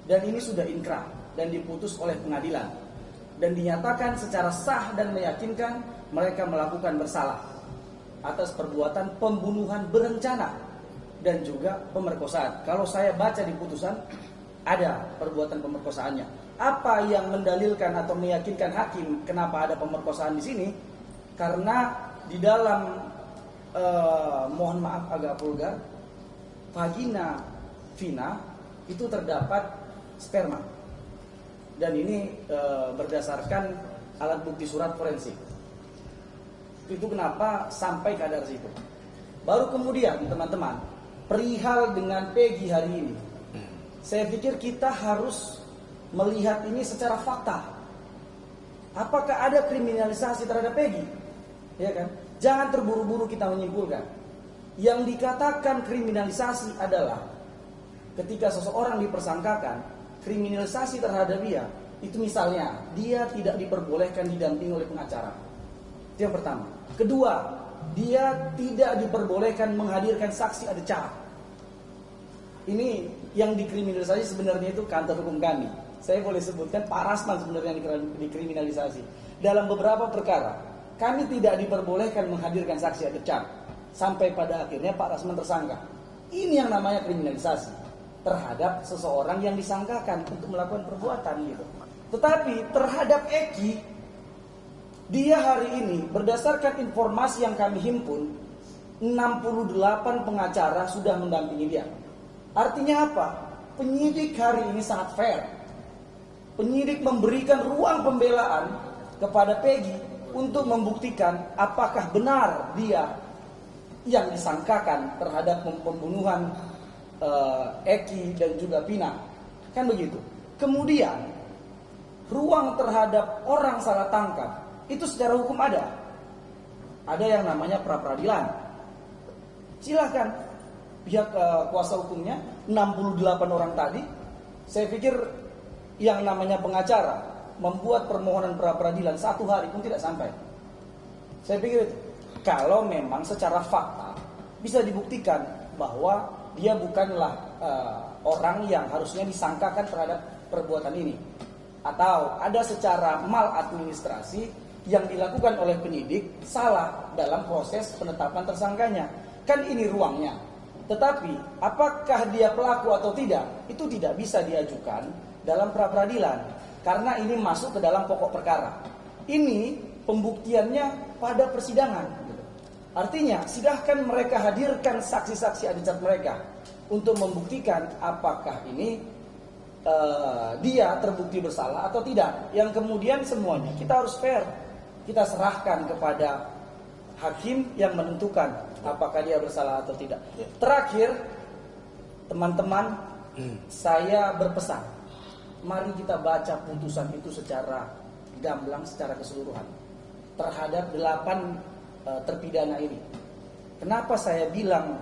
Dan ini sudah inkrah dan diputus oleh pengadilan. Dan dinyatakan secara sah dan meyakinkan mereka melakukan bersalah atas perbuatan pembunuhan berencana dan juga pemerkosaan. Kalau saya baca di putusan, ada perbuatan pemerkosaannya. Apa yang mendalilkan atau meyakinkan hakim kenapa ada pemerkosaan di sini? Karena di dalam mohon maaf agak vulgar, vagina Vina itu terdapat sperma. Dan ini berdasarkan alat bukti surat forensik. Itu kenapa sampai kadar situ. Baru kemudian teman-teman, perihal dengan Peggy hari ini, saya pikir kita harus melihat ini secara fakta. Apakah ada kriminalisasi terhadap Peggy? Ya kan? Jangan terburu-buru kita menyimpulkan. Yang dikatakan kriminalisasi adalah ketika seseorang dipersangkakan, kriminalisasi terhadap dia, itu misalnya dia tidak diperbolehkan didampingi oleh pengacara. Itu yang pertama. Kedua, dia tidak diperbolehkan menghadirkan saksi ada cara. Ini yang dikriminalisasi sebenarnya itu kantor hukum kami. Saya boleh sebutkan Pak Rasman sebenarnya yang dikriminalisasi. Dalam beberapa perkara, kami tidak diperbolehkan menghadirkan saksi ada cara. Sampai pada akhirnya Pak Rasman tersangka. Ini yang namanya kriminalisasi terhadap seseorang yang disangkakan untuk melakukan perbuatan gitu. Tetapi terhadap Eki, dia hari ini berdasarkan informasi yang kami himpun, 68 pengacara sudah mendampingi dia. Artinya apa? Penyidik hari ini sangat fair. Penyidik memberikan ruang pembelaan kepada Peggy untuk membuktikan apakah benar dia yang disangkakan terhadap pembunuhan Eki dan juga Vina. Kan begitu. Kemudian ruang terhadap orang salah tangkap itu secara hukum ada. Ada yang namanya pra-peradilan. Silakan pihak kuasa hukumnya 68 orang tadi, saya pikir yang namanya pengacara membuat permohonan pra-peradilan 1 hari pun tidak sampai. Saya pikir itu. Kalau memang secara fakta bisa dibuktikan bahwa dia bukanlah orang yang harusnya disangkakan terhadap perbuatan ini, atau ada secara maladministrasi yang dilakukan oleh penyidik salah dalam proses penetapan tersangkanya. Kan ini ruangnya. Tetapi apakah dia pelaku atau tidak, itu tidak bisa diajukan dalam pra-peradilan karena ini masuk ke dalam pokok perkara. Ini pembuktiannya pada persidangan. Artinya, silahkan mereka hadirkan saksi-saksi adicat mereka untuk membuktikan apakah ini dia terbukti bersalah atau tidak. Yang kemudian semuanya kita harus fair. Kita serahkan kepada hakim yang menentukan apakah dia bersalah atau tidak. Terakhir, teman-teman, saya berpesan, mari kita baca putusan itu secara gamblang, secara keseluruhan terhadap 8 terpidana ini. Kenapa saya bilang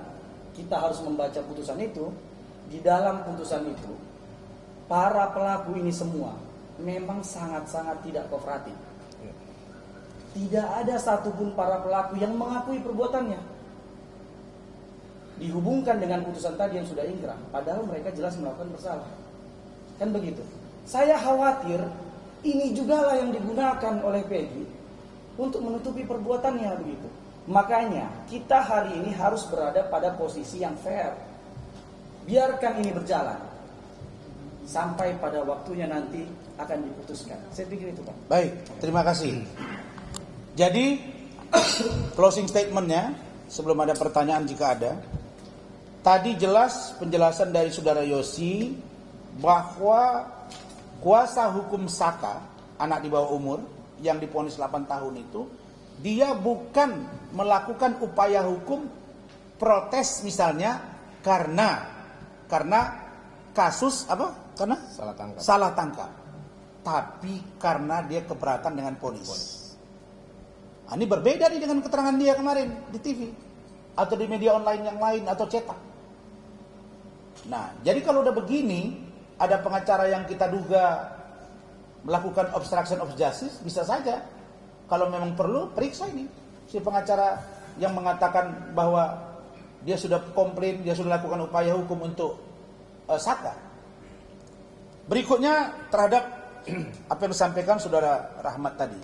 kita harus membaca putusan itu? Di dalam putusan itu, para pelaku ini semua memang sangat-sangat tidak kooperatif. Tidak ada satupun para pelaku yang mengakui perbuatannya. Dihubungkan dengan putusan tadi yang sudah ingkrah, padahal mereka jelas melakukan bersalah. Kan begitu. Saya khawatir ini jugalah yang digunakan oleh Peggy untuk menutupi perbuatannya begitu. Makanya kita hari ini harus berada pada posisi yang fair. Biarkan ini berjalan sampai pada waktunya nanti akan diputuskan. Saya pikir itu, Pak. Baik, terima kasih. Jadi closing statementnya, sebelum ada pertanyaan jika ada, tadi jelas penjelasan dari Saudara Yosi bahwa kuasa hukum Saka, anak di bawah umur yang divonis 8 tahun itu, dia bukan melakukan upaya hukum protes misalnya karena kasus apa? Karena salah tangkap. Tapi karena dia keberatan dengan vonis. Ini berbeda nih dengan keterangan dia kemarin di TV atau di media online yang lain atau cetak. Nah, jadi kalau udah begini, ada pengacara yang kita duga melakukan obstruction of justice, bisa saja kalau memang perlu periksa ini si pengacara yang mengatakan bahwa dia sudah komplain, dia sudah lakukan upaya hukum untuk Saka. Berikutnya terhadap apa yang disampaikan Saudara Rahmat tadi,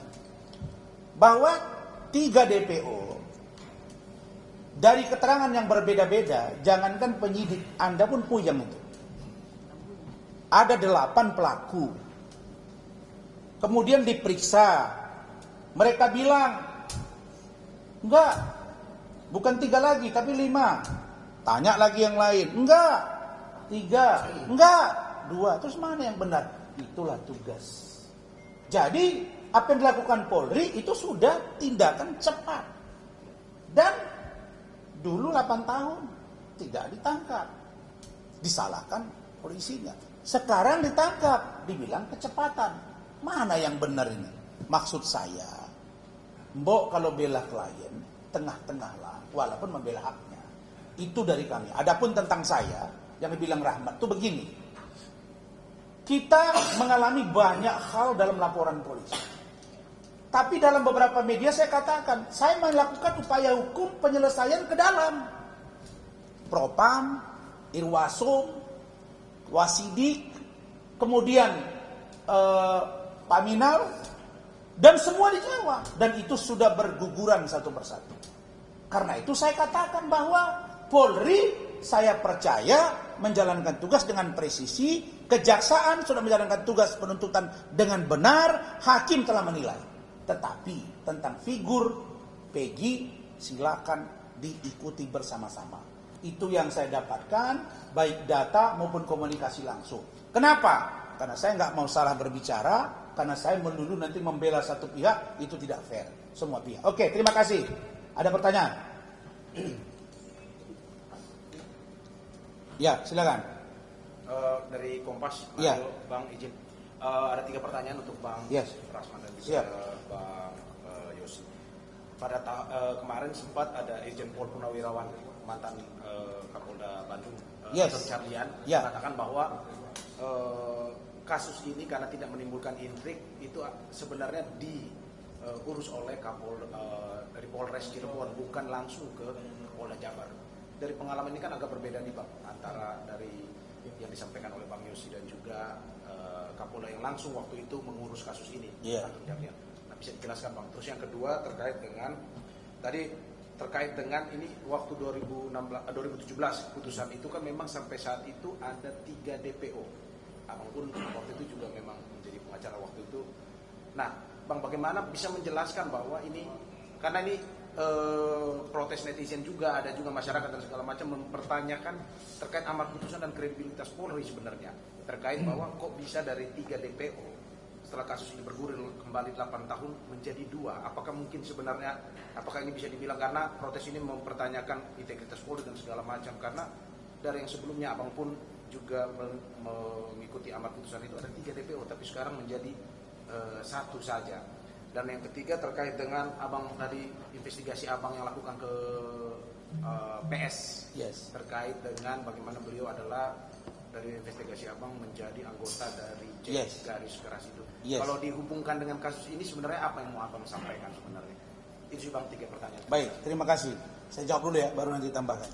bahwa 3 DPO dari keterangan yang berbeda-beda, jangankan penyidik, Anda pun puyeng itu. Ada 8 pelaku. Kemudian diperiksa. Mereka bilang, enggak, bukan 3 lagi, tapi 5. Tanya lagi yang lain, enggak, 3, enggak, 2. Terus mana yang benar? Itulah tugas. Jadi, apa yang dilakukan Polri itu sudah tindakan cepat. Dan dulu 8 tahun tidak ditangkap. Disalahkan polisinya. Sekarang ditangkap, dibilang kecepatan. Mana yang benar ini? Maksud saya, Mbok kalau bela klien, tengah-tengah lah, walaupun membela haknya. Itu dari kami. Adapun tentang saya, yang dibilang Rahmat, itu begini. Kita mengalami banyak hal dalam laporan polisi. Tapi dalam beberapa media saya katakan, saya melakukan upaya hukum penyelesaian ke dalam. Propam, Irwasum, Wasidik, kemudian Paminal, dan semua dijawab. Dan itu sudah berguguran satu persatu. Karena itu saya katakan bahwa Polri, saya percaya menjalankan tugas dengan presisi, kejaksaan sudah menjalankan tugas penuntutan dengan benar, hakim telah menilai. Tetapi tentang figur Peggy silakan diikuti bersama-sama. Itu yang saya dapatkan, baik data maupun komunikasi langsung. Kenapa? Karena saya nggak mau salah berbicara, karena saya menuduh nanti membela satu pihak, itu tidak fair. Semua pihak. Oke, terima kasih. Ada pertanyaan? Ya, silakan. Dari Kompas, Ya. Bang izin. Ada 3 pertanyaan untuk Bang Rasman dan juga Bang Yosi. Pada kemarin sempat ada Irjen Pol Purnawirawan, mantan Kapolda Bandung, Carlian, mengatakan bahwa kasus ini karena tidak menimbulkan intrik, itu sebenarnya diurus oleh dari Polres Cirebon, bukan langsung ke Polda Jabar. Dari pengalaman ini kan agak berbeda nih Bang, antara dari yang disampaikan oleh Bang Yosi dan juga Kapolda yang langsung waktu itu mengurus kasus ini. Nah, bisa dijelaskan Bang. Terus yang kedua terkait dengan ini waktu 2017 putusan itu kan memang sampai saat itu ada 3 DPO. Abang pun waktu itu juga memang menjadi pengacara waktu itu. Nah, Bang, bagaimana bisa menjelaskan bahwa ini, karena ini protes netizen juga, ada juga masyarakat dan segala macam mempertanyakan terkait amar putusan dan kredibilitas Polri sebenarnya, terkait bahwa kok bisa dari 3 DPO setelah kasus ini bergulir kembali 8 tahun menjadi 2. Apakah mungkin sebenarnya, apakah ini bisa dibilang karena protes ini mempertanyakan integritas Polri dan segala macam, karena dari yang sebelumnya abang pun juga mengikuti amar putusan itu ada 3 DPO tapi sekarang menjadi 1 saja. Dan yang ketiga terkait dengan abang tadi investigasi abang yang lakukan ke PS, terkait dengan bagaimana beliau adalah dari investigasi abang menjadi anggota dari garis keras itu. Kalau dihubungkan dengan kasus ini sebenarnya apa yang mau abang sampaikan sebenarnya? Itu sih bang 3 pertanyaan. Baik, terima kasih. Saya jawab dulu ya, baru nanti tambahkan.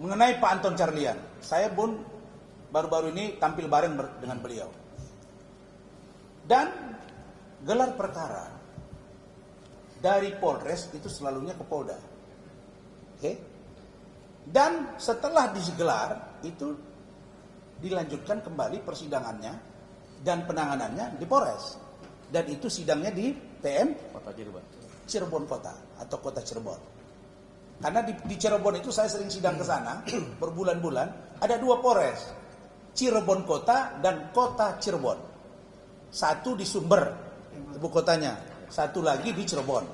Mengenai Pak Anton Carlyan, saya pun baru-baru ini tampil bareng dengan beliau. Dan gelar perkara dari Polres itu selalunya ke Polda. Oke? Dan setelah digelar itu dilanjutkan kembali persidangannya dan penanganannya di Polres. Dan itu sidangnya di PM Kota Cirebon Kota atau Kota Cirebon. Karena di Cirebon itu saya sering sidang ke sana berbulan-bulan, ada 2 Polres, Cirebon Kota dan Kota Cirebon. Satu di Sumber ibu kotanya, satu lagi di Cirebon.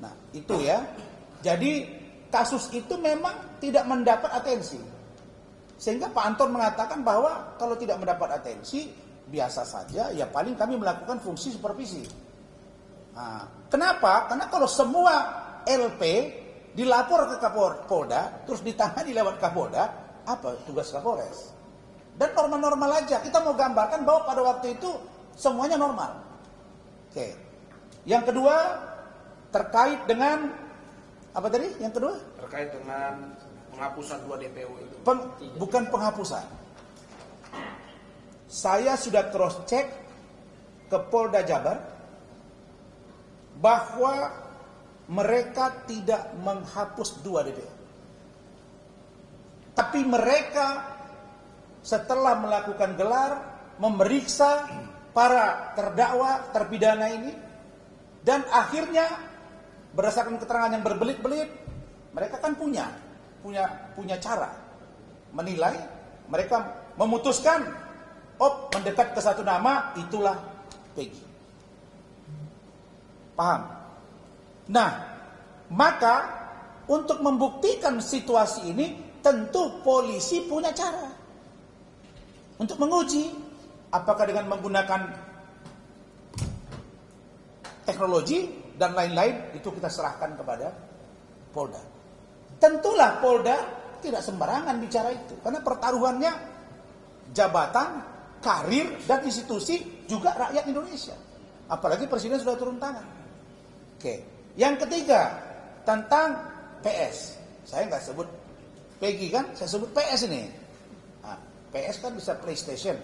Nah, itu ya. Jadi kasus itu memang tidak mendapat atensi. Sehingga Pak Anton mengatakan bahwa kalau tidak mendapat atensi, biasa saja, ya paling kami melakukan fungsi supervisi. Nah, kenapa? Karena kalau semua LP dilapor ke Kapolda, terus ditangani lewat Kapolda, apa tugas Kapolres? Dan normal-normal aja. Kita mau gambarkan bahwa pada waktu itu semuanya normal. Oke. Yang kedua terkait dengan apa tadi? Yang kedua? Terkait dengan penghapusan 2 DPO itu. Bukan penghapusan. Saya sudah cross check ke Polda Jabar bahwa mereka tidak menghapus 2 DPO. Tapi mereka setelah melakukan gelar memeriksa para terdakwa, terpidana ini, dan akhirnya berdasarkan keterangan yang berbelit-belit, mereka kan punya cara menilai. Mereka memutuskan, mendekat ke satu nama, itulah Peggy. Paham? Nah, maka untuk membuktikan situasi ini, tentu polisi punya cara untuk menguji. Apakah dengan menggunakan teknologi dan lain-lain, itu kita serahkan kepada Polda. Tentulah Polda tidak sembarangan bicara itu. Karena pertaruhannya jabatan, karir, dan institusi juga rakyat Indonesia. Apalagi Presiden sudah turun tangan. Oke. Yang ketiga, tentang PS. Saya nggak sebut Peggy kan, saya sebut PS ini. Nah, PS kan bisa PlayStation.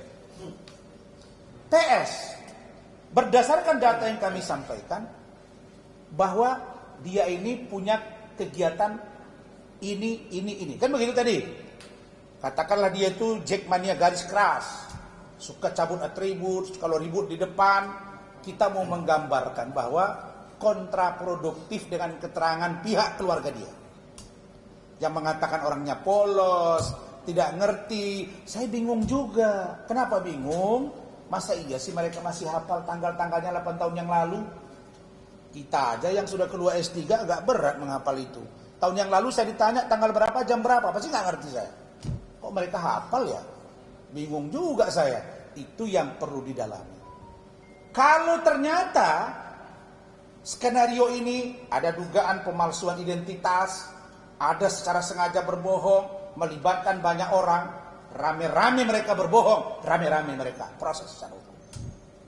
PS, berdasarkan data yang kami sampaikan, bahwa dia ini punya kegiatan ini. Kan begitu tadi. Katakanlah dia itu jackmania garis keras, suka cabut atribut, kalau ribut di depan. Kita mau menggambarkan bahwa kontraproduktif dengan keterangan pihak keluarga dia. Yang mengatakan orangnya polos, tidak ngerti. Saya bingung juga. Kenapa bingung? Masa iya sih mereka masih hafal tanggal-tanggalnya 8 tahun yang lalu? Kita aja yang sudah keluar S3 agak berat menghafal itu. Tahun yang lalu saya ditanya tanggal berapa, jam berapa, pasti nggak ngerti saya. Kok mereka hafal ya? Bingung juga saya. Itu yang perlu didalami. Kalau ternyata skenario ini ada dugaan pemalsuan identitas, ada secara sengaja berbohong, melibatkan banyak orang, rame-rame mereka berbohong, rame-rame mereka proses secara hukum.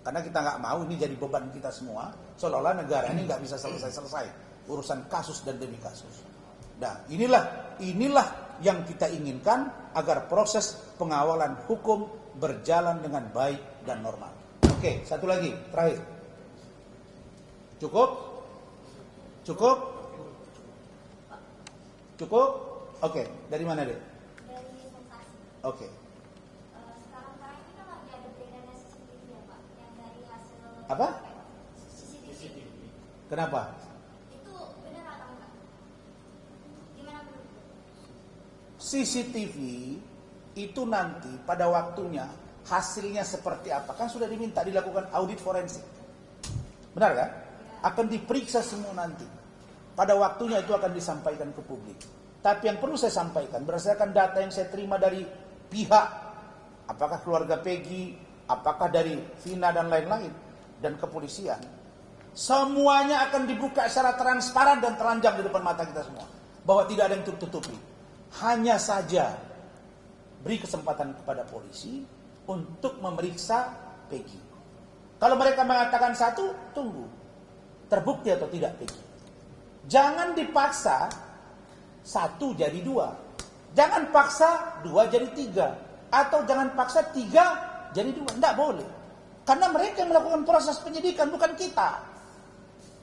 Karena kita nggak mau ini jadi beban kita semua, seolah-olah negara ini nggak bisa selesai-selesai urusan kasus dan demi kasus. Nah, inilah yang kita inginkan agar proses pengawalan hukum berjalan dengan baik dan normal. Oke, satu lagi terakhir. Cukup? Oke, dari mana deh? Oke. Sekarang ini kan lagi ada beredarnya CCTV ya Pak, yang dari hasil Apa? CCTV. Kenapa? Itu CCTV itu nanti pada waktunya hasilnya seperti apa? Kan sudah diminta dilakukan audit forensik. Benar kan? Akan diperiksa semua nanti. Pada waktunya itu akan disampaikan ke publik. Tapi yang perlu saya sampaikan, berdasarkan data yang saya terima dari pihak, apakah keluarga Peggy, apakah dari Vina dan lain-lain, dan kepolisian, semuanya akan dibuka secara transparan dan telanjang di depan mata kita semua. Bahwa tidak ada yang tutup-tutupi. Hanya saja beri kesempatan kepada polisi untuk memeriksa Peggy. Kalau mereka mengatakan satu, tunggu. Terbukti atau tidak Peggy. Jangan dipaksa satu jadi dua. Jangan paksa dua jadi tiga. Atau jangan paksa tiga jadi dua. Tidak boleh. Karena mereka yang melakukan proses penyidikan, bukan kita.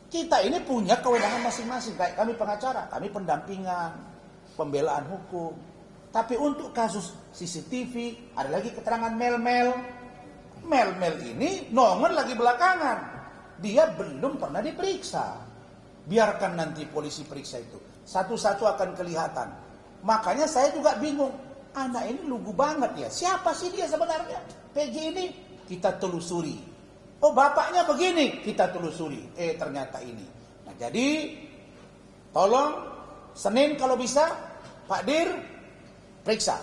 Kita ini punya kewenangan masing-masing. Kayak kami pengacara, kami pendampingan, pembelaan hukum. Tapi untuk kasus CCTV, ada lagi keterangan Mel-Mel. Mel-Mel ini nongol lagi belakangan. Dia belum pernah diperiksa. Biarkan nanti polisi periksa itu. Satu-satu akan kelihatan. Makanya saya juga bingung. Anak ini lugu banget ya. Siapa sih dia sebenarnya? Peggy ini kita telusuri. Oh bapaknya begini, kita telusuri. Ternyata ini. Nah jadi tolong Senin kalau bisa Pak Dir periksa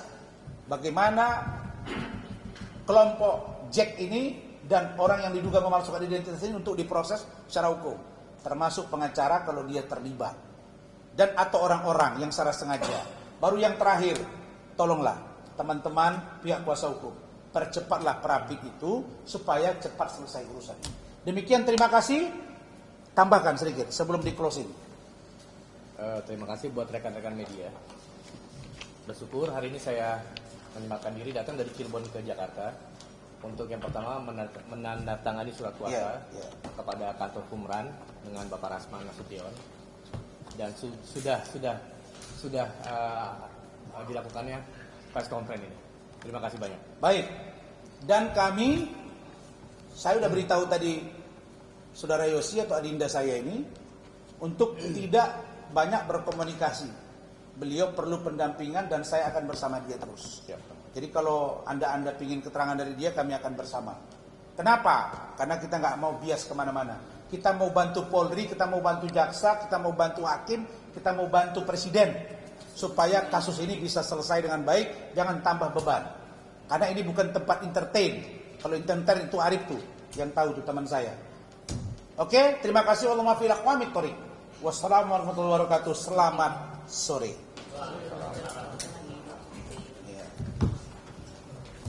bagaimana kelompok Jack ini dan orang yang diduga memalsukan identitas ini untuk diproses secara hukum, termasuk pengacara kalau dia terlibat dan atau orang-orang yang secara sengaja. Baru yang terakhir, tolonglah teman-teman pihak kuasa hukum, percepatlah perapit itu supaya cepat selesai urusan ini. Demikian, terima kasih. Tambahkan sedikit sebelum di closing. Terima kasih buat rekan-rekan media. Bersyukur hari ini saya menyempatkan diri datang dari Cirebon ke Jakarta untuk yang pertama menandatangani surat kuasa kepada kantor Kumran dengan Bapak Rasman Nasution, dan sudah dilakukannya press conference ini. Terima kasih banyak. Baik. Dan saya sudah beritahu tadi Saudara Yosi atau adinda saya ini untuk tidak banyak berkomunikasi. Beliau perlu pendampingan dan saya akan bersama dia terus. Jadi kalau Anda ingin keterangan dari dia, kami akan bersama. Kenapa? Karena kita nggak mau bias kemana-mana. Kita mau bantu Polri, kita mau bantu jaksa, kita mau bantu hakim, kita mau bantu presiden. Supaya kasus ini bisa selesai dengan baik, jangan tambah beban. Karena ini bukan tempat entertain. Kalau entertain itu Arif tuh, yang tahu tuh teman saya. Oke, terima kasih. Wassalamualaikum warahmatullahi wabarakatuh. Selamat sore.